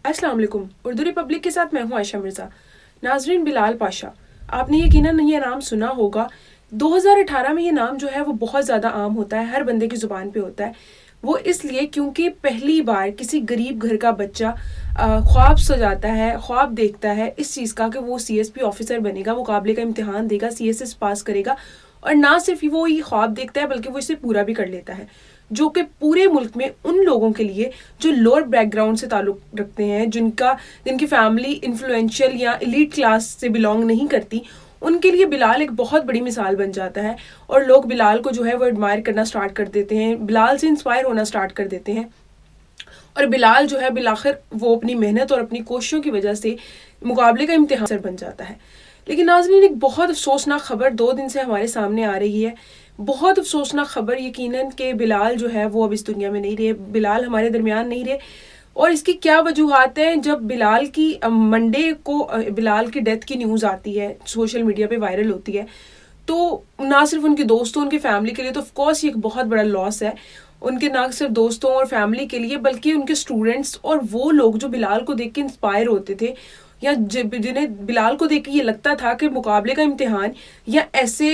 अस्सलाम वालेकुम। उर्दू रिपब्लिक के साथ मैं हूँ आयशा मिर्ज़ा। नाजरीन, बिलाल पाशा, आपने यकीनन ये नाम सुना होगा। 2018 में ये नाम जो है वो बहुत ज़्यादा आम होता है, हर बंदे की ज़ुबान पे होता है। वो इसलिए क्योंकि पहली बार किसी गरीब घर का बच्चा ख्वाब सजाता है, ख्वाब देखता है इस चीज़ का कि वो CSP ऑफिसर बनेगा, मुकाबले का इम्तिहान देगा, CSS पास करेगा। और ना सिर्फ वो ये ख्वाब देखता है बल्कि वो इसे पूरा भी कर लेता है, जो कि पूरे मुल्क में उन लोगों के लिए जो लोअर बैकग्राउंड से ताल्लुक़ रखते हैं, जिनकी फैमिली इन्फ्लुएंशियल या एलीट क्लास से बिलोंग नहीं करती, उनके लिए बिलाल एक बहुत बड़ी मिसाल बन जाता है। और लोग बिलाल को जो है वो एडमायर करना स्टार्ट कर देते हैं, बिलाल से इंस्पायर होना स्टार्ट कर देते हैं। और बिलाल जो है बिलाखिर वो अपनी मेहनत और अपनी कोशिशों की वजह से मुकाबले का इम्तिहान बन जाता है। लेकिन नाज़रीन, एक बहुत अफसोसनाक खबर 2 दिन से हमारे सामने आ रही है। बहुत अफसोसनाक खबर यकीनन कि बिलाल जो है वो अब इस दुनिया में नहीं रहे, बिलाल हमारे दरमियान नहीं रहे। और इसकी क्या वजूहात हैं? जब बिलाल की मंडे को बिलाल की डेथ की न्यूज़ आती है, सोशल मीडिया पे वायरल होती है, तो ना सिर्फ उनके दोस्तों, उनकी फैमिली के लिए तो ऑफ कोर्स ये एक बहुत बड़ा लॉस है। उनके ना सिर्फ दोस्तों और फैमिली के लिए बल्कि उनके स्टूडेंट्स और वो लोग जो बिलाल को देख के इंस्पायर होते थे, या जिन्हें बिलाल को देख के ये लगता था कि मुकाबले का इम्तिहान या ऐसे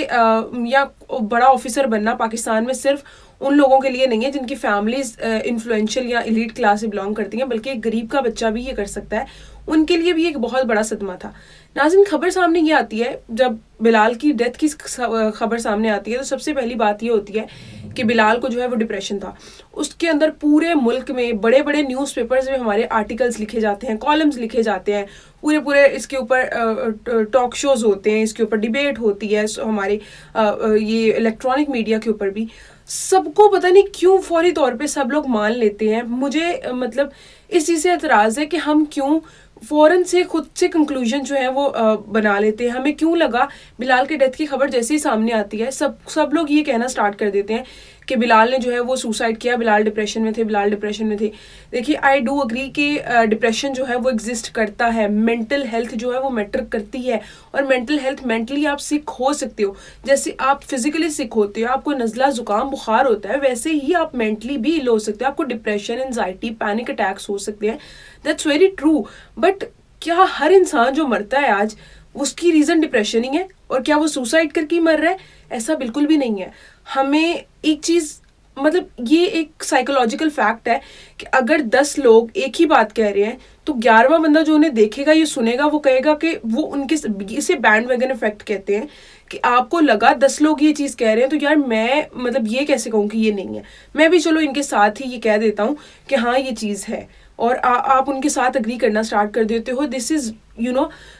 या बड़ा ऑफिसर बनना पाकिस्तान में सिर्फ उन लोगों के लिए नहीं है जिनकी फैमिलीज इन्फ्लुएंशियल या एलीट क्लास से बिलोंग करती हैं, बल्कि एक गरीब का बच्चा भी ये कर सकता है, उनके लिए भी एक बहुत बड़ा सदमा था। नाज़रीन, खबर सामने ये आती है, जब बिलाल की डेथ की खबर सामने आती है तो सबसे पहली बात ये होती है कि बिलाल को जो है वो डिप्रेशन था। उसके अंदर पूरे मुल्क में बड़े बड़े न्यूज़पेपर्स में हमारे आर्टिकल्स लिखे जाते हैं, कॉलम्स लिखे जाते हैं, पूरे इसके ऊपर टॉक शोज होते हैं, इसके ऊपर डिबेट होती है, हमारे ये इलेक्ट्रॉनिक मीडिया के ऊपर भी। सबको पता नहीं क्यों फौरी तौर पे सब लोग मान लेते हैं। मुझे मतलब इस चीज़ से एतराज़ है कि हम क्यों फ़ौरन से खुद से कंक्लूजन जो है वो बना लेते हैं। हमें क्यों लगा बिलाल के डेथ की खबर जैसे ही सामने आती है सब लोग ये कहना स्टार्ट कर देते हैं कि बिलाल ने जो है वो सुसाइड किया, बिलाल डिप्रेशन में थे, बिलाल डिप्रेशन में थे। देखिए, आई डू अग्री कि डिप्रेशन जो है वो एग्जिस्ट करता है, मेंटल हेल्थ जो है वो मैटर करती है। और मेंटल हेल्थ, मेंटली आप सिक हो सकते हो, जैसे आप फिजिकली सिक होते हो, आपको नज़ला ज़ुकाम बुखार होता है, वैसे ही आप मेंटली भी इल हो सकते हो, आपको डिप्रेशन, एंजाइटी, पैनिक अटैक्स हो सकते हैं। That's very true. बट क्या हर इंसान जो मरता है आज उसकी रीज़न डिप्रेशन ही है? और क्या वो सुसाइड करके मर रहा है? ऐसा बिल्कुल भी नहीं है। हमें एक चीज़, मतलब ये एक साइकोलॉजिकल फैक्ट है कि अगर 10 लोग एक ही बात कह रहे हैं तो 11वां बंदा जो उन्हें देखेगा, ये सुनेगा, वो कहेगा कि वो उनके, इसे बैंड वैगन इफेक्ट कहते हैं, कि आपको लगा 10 लोग ये चीज़ कह रहे हैं तो यार मैं मतलब ये कैसे कहूँ कि ये नहीं है, मैं भी चलो इनके साथ ही ये कह देता हूँ कि हाँ ये चीज़ है। और आप उनके साथ अग्री करना स्टार्ट कर देते हो। This is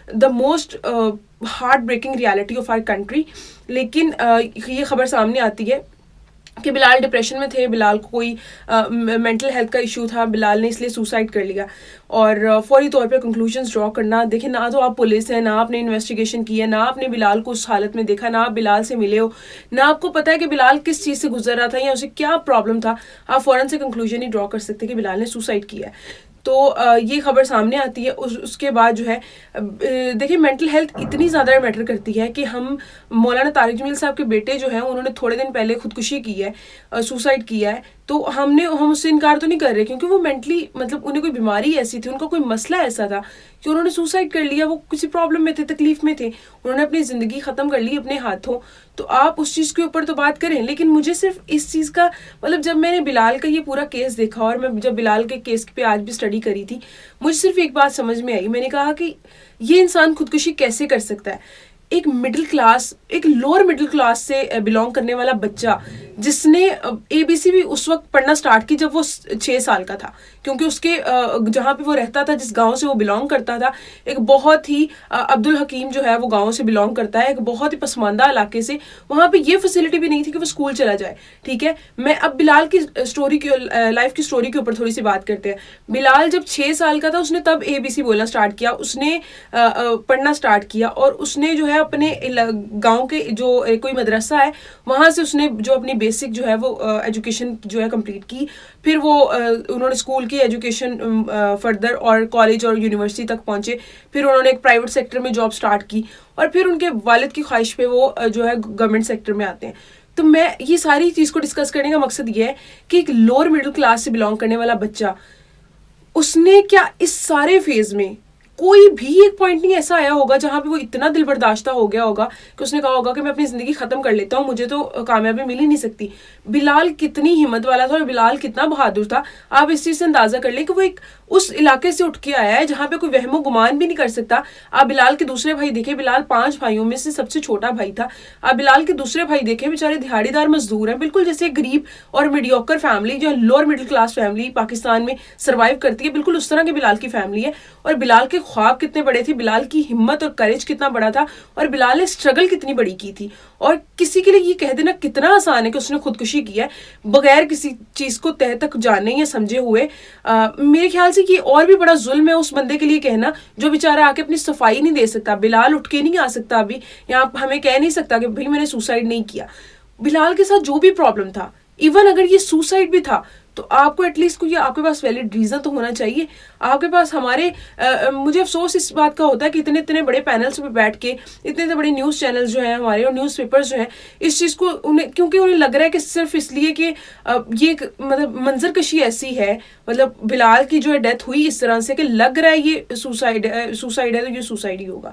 the most heartbreaking reality of our country. लेकिन ये खबर सामने आती है कि बिलाल डिप्रेशन में थे, बिलाल को कोई मेंटल हेल्थ का इशू था, बिलाल ने इसलिए सुसाइड कर लिया। और फौरी तौर पे कंक्लूजन्स ड्रॉ करना, देखिए ना तो आप पुलिस हैं, ना आपने इन्वेस्टिगेशन की है, ना आपने बिलाल को उस हालत में देखा, ना आप बिलाल से मिले हो, ना आपको पता है कि बिलाल किस चीज़ से गुजर रहा था या उसे क्या प्रॉब्लम था। आप फ़ौरन से कंक्लूजन ही ड्रॉ कर सकते कि बिलाल ने सुसाइड किया है। तो ये खबर सामने आती है। उसके बाद जो है देखिए, मेंटल हेल्थ इतनी ज़्यादा मैटर करती है कि हम मौलाना तारिक जमील साहब के बेटे जो हैं उन्होंने थोड़े दिन पहले खुदकुशी की है, सुसाइड किया है। तो हम उससे इनकार तो नहीं कर रहे, क्योंकि वो मेंटली, मतलब उन्हें कोई बीमारी ऐसी थी, उनका कोई मसला ऐसा था कि उन्होंने सुसाइड कर लिया। वो किसी प्रॉब्लम में थे, तकलीफ में थे, उन्होंने अपनी ज़िंदगी ख़त्म कर ली अपने हाथों। तो आप उस चीज़ के ऊपर तो बात करें, लेकिन मुझे सिर्फ इस चीज़ का, मतलब जब मैंने बिलाल का ये पूरा केस देखा और मैं जब बिलाल के केस पे आज भी स्टडी करी थी, मुझे सिर्फ एक बात समझ में आई। मैंने कहा कि ये इंसान खुदकुशी कैसे कर सकता है? एक मिडिल क्लास, एक लोअर मिडिल क्लास से बिलोंग करने वाला बच्चा, जिसने ABC भी उस वक्त पढ़ना स्टार्ट की जब वो 6 साल का था, क्योंकि उसके जहाँ पे वो रहता था, जिस गांव से वो बिलोंग करता था, एक बहुत ही अब्दुल हकीम जो है वो गांव से बिलोंग करता है, एक बहुत ही पसमानदा इलाके से। वहाँ पे ये फैसिलिटी भी नहीं थी कि वो स्कूल चला जाए। ठीक है, मैं अब बिलाल की स्टोरी की, लाइफ की स्टोरी के ऊपर थोड़ी सी बात करते हैं। बिलाल जब 6 साल का था, उसने तब ABC बोलना स्टार्ट किया, उसने पढ़ना स्टार्ट किया, और उसने जो है अपने गांव के जो कोई मदरसा है वहाँ से उसने जो अपनी बेसिक जो है वो एजुकेशन जो है कंप्लीट की। फिर वो उन्होंने स्कूल की एजुकेशन फर्दर और कॉलेज और यूनिवर्सिटी तक पहुँचे। फिर उन्होंने एक प्राइवेट सेक्टर में जॉब स्टार्ट की, और फिर उनके वालिद की ख्वाहिश पे वो जो है गवर्नमेंट सेक्टर में आते हैं। तो मैं ये सारी चीज़ को डिस्कस करने का मकसद ये है कि एक लोअर मिडिल क्लास से बिलोंग करने वाला बच्चा اس نے کیا اس سارے فیز میں کوئی بھی ایک پوائنٹ نہیں ایسا آیا ہوگا جہاں پہ وہ اتنا دل برداشتہ ہو گیا ہوگا کہ اس نے کہا ہوگا کہ میں اپنی زندگی ختم کر لیتا ہوں, مجھے تو کامیابی مل ہی نہیں سکتی. بلال کتنی ہمت والا تھا اور بلال کتنا بہادر تھا. آپ اس چیز سے اندازہ کر لیں کہ وہ ایک اس علاقے سے اٹھ کے آیا ہے جہاں پہ کوئی وہم و گمان بھی نہیں کر سکتا. آپ بلال کے دوسرے بھائی دیکھیں, بلال 5 بھائیوں میں سے سب سے چھوٹا بھائی تھا. آپ بلال کے دوسرے بھائی دیکھیں, بیچارے دہاڑی دار مزدور ہیں, بالکل جیسے غریب اور میڈیوکر فیملی جو lower middle class family Pakistan میں سروائیو کرتی ہے, بالکل اس طرح کی بلال کی فیملی ہے. اور بلال کے خواب کتنے بڑے تھے, بلال کی ہمت اور کریج کتنا بڑا تھا, اور بلال نے اسٹرگل کتنی بڑی کی تھی. اور کسی کے لیے یہ کہہ دینا کتنا آسان ہے کہ اس نے خودکشی کی ہے بغیر کسی چیز کو تہ تک جاننے یا سمجھے ہوئے. میرے خیال سے یہ اور بھی بڑا ظلم ہے اس بندے کے لیے کہنا جو بیچارہ آ کے اپنی صفائی نہیں دے سکتا. بلال اٹھ کے نہیں آ سکتا ابھی یہاں ہمیں کہہ نہیں سکتا کہ بھائی میں نے سوسائڈ نہیں کیا. بلال کے ساتھ جو بھی پرابلم تھا, ایون اگر یہ سوسائڈ بھی تھا تو آپ کو ایٹ لیسٹ کوئی آپ کے پاس ویلڈ ریزن تو ہونا چاہیے. آپ کے پاس مجھے افسوس اس بات کا ہوتا ہے کہ اتنے بڑے پینلس پہ بیٹھ کے اتنے بڑے نیوز چینلز جو ہیں ہمارے اور نیوز پیپرز جو ہیں اس چیز کو کیونکہ انہیں لگ رہا ہے کہ صرف اس لیے کہ یہ مطلب منظر کشی ایسی ہے, مطلب بلال کی جو ہے ڈیتھ ہوئی اس طرح سے کہ لگ رہا ہے یہ سوسائڈ ہے تو یہ سوسائڈ ہی ہوگا.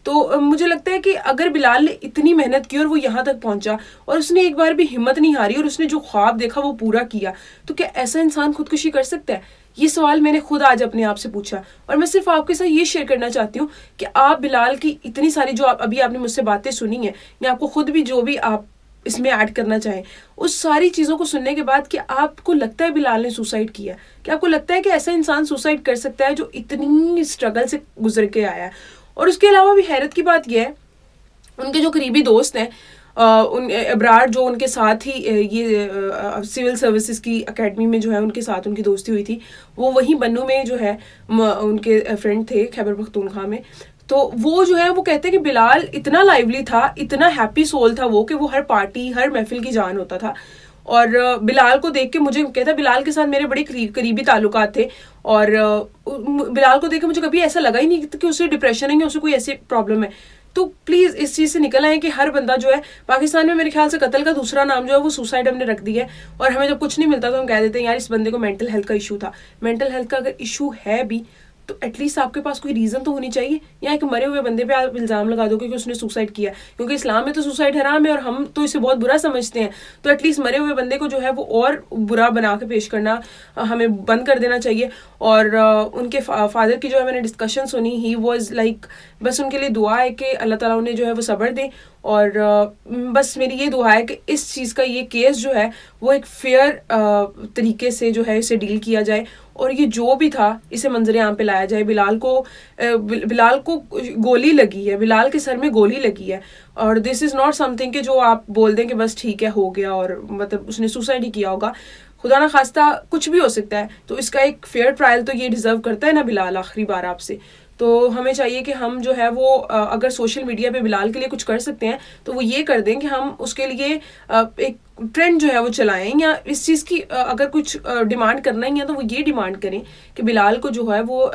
تو مجھے لگتا ہے کہ اگر بلال نے اتنی محنت کی اور وہ یہاں تک پہنچا اور اس نے ایک بار بھی ہمت نہیں ہاری اور اس نے جو خواب دیکھا وہ پورا کیا, تو کیا ایسا انسان خودکشی کر سکتا ہے؟ یہ سوال میں نے خود آج اپنے آپ سے پوچھا. اور میں صرف آپ کے ساتھ یہ شیئر کرنا چاہتی ہوں کہ آپ بلال کی اتنی ساری جو ابھی آپ نے مجھ سے باتیں سنی ہیں یا آپ کو خود بھی جو بھی آپ اس میں ایڈ کرنا چاہیں, اس ساری چیزوں کو سننے کے بعد کہ آپ کو لگتا ہے بلال نے سوسائڈ کیا, کہ آپ کو لگتا ہے کہ ایسا انسان سوسائڈ کر سکتا ہے جو اتنی اسٹرگل سے گزر کے آیا ہے. اور اس کے علاوہ بھی حیرت کی بات یہ ہے, ان کے جو قریبی دوست ہیں ان ابرار جو ان کے ساتھ ہی یہ سول سروسز کی اکیڈمی میں جو ہے ان کے ساتھ ان کی دوستی ہوئی تھی, وہ وہیں بنو میں جو ہے ان کے فرینڈ تھے خیبر پختونخوا میں. تو وہ جو ہے وہ کہتے ہیں کہ بلال اتنا لائیولی تھا, اتنا ہیپی سول تھا وہ, کہ وہ ہر پارٹی ہر محفل کی جان ہوتا تھا. اور بلال کو دیکھ کے مجھے کہتا ہے بلال کے ساتھ میرے بڑے قریبی تعلقات تھے, اور بلال کو دیکھ کے مجھے کبھی ایسا لگا ہی نہیں کہ اسے ڈپریشن ہے یا اسے کوئی ایسی پرابلم ہے. تو پلیز اس چیز سے نکل آئیں کہ ہر بندہ جو ہے پاکستان میں میرے خیال سے قتل کا دوسرا نام جو ہے وہ سوسائڈ ہم نے رکھ دیا ہے. اور ہمیں جب کچھ نہیں ملتا تو ہم کہہ دیتے ہیں یار اس بندے کو مینٹل ہیلتھ کا ایشو تھا. مینٹل ہیلتھ کا اگر ایشو ہے بھی تو ایٹ لیسٹ آپ کے پاس کوئی ریزن تو ہونی چاہیے, یا ایک مرے ہوئے بندے پہ آپ الزام لگا دو کہ اس نے سوسائڈ کیا, کیونکہ اسلام میں تو سوسائڈ حرام ہے اور ہم تو اسے بہت برا سمجھتے ہیں. تو ایٹ لیسٹ مرے ہوئے بندے کو جو ہے وہ اور برا بنا کے پیش کرنا ہمیں بند کر دینا چاہیے. اور ان کے فادر کی جو ہے میں نے ڈسکشن سنی, ہی واز لائک بس ان کے لیے دعا ہے کہ اللہ تعالیٰ انہیں جو ہے وہ صبر دے. اور بس میری یہ دعا ہے کہ اس چیز کا یہ کیس جو ہے وہ ایک فیئر طریقے سے جو ہے اسے ڈیل کیا جائے, اور یہ جو بھی تھا اسے منظر عام پہ لایا جائے. بلال کو گولی لگی ہے, بلال کے سر میں گولی لگی ہے, اور دس از ناٹ سم تھنگ کہ جو آپ بول دیں کہ بس ٹھیک ہے ہو گیا اور مطلب اس نے سوسائڈ ہی کیا ہوگا. خدا نہ خواستہ کچھ بھی ہو سکتا ہے, تو اس کا ایک فیئر ٹرائل تو یہ ڈیزرو کرتا ہے نا بلال آخری بار آپ سے. تو ہمیں چاہیے کہ ہم جو ہے وہ اگر سوشل میڈیا پہ بلال کے لیے کچھ کر سکتے ہیں تو وہ یہ کر دیں کہ ہم اس کے لیے ایک ٹرینڈ جو ہے وہ چلائیں, یا اس چیز کی اگر کچھ ڈیمانڈ کرنا ہی ہے تو وہ یہ ڈیمانڈ کریں کہ بلال کو جو ہے وہ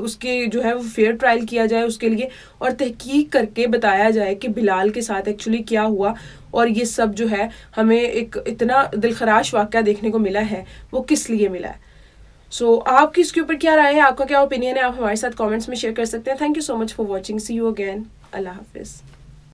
اس کے جو ہے وہ فیئر ٹرائل کیا جائے اس کے لیے, اور تحقیق کر کے بتایا جائے کہ بلال کے ساتھ ایکچولی کیا ہوا, اور یہ سب جو ہے ہمیں ایک اتنا دلخراش واقعہ دیکھنے کو ملا ہے وہ کس لیے ملا ہے. سو آپ کی اس کے اوپر کیا رائے ہے, آپ کا کیا اوپینین ہے, آپ ہمارے ساتھ کامنٹس میں شیئر کر سکتے ہیں. Thank you so much for watching, see you again, Allah حافظ.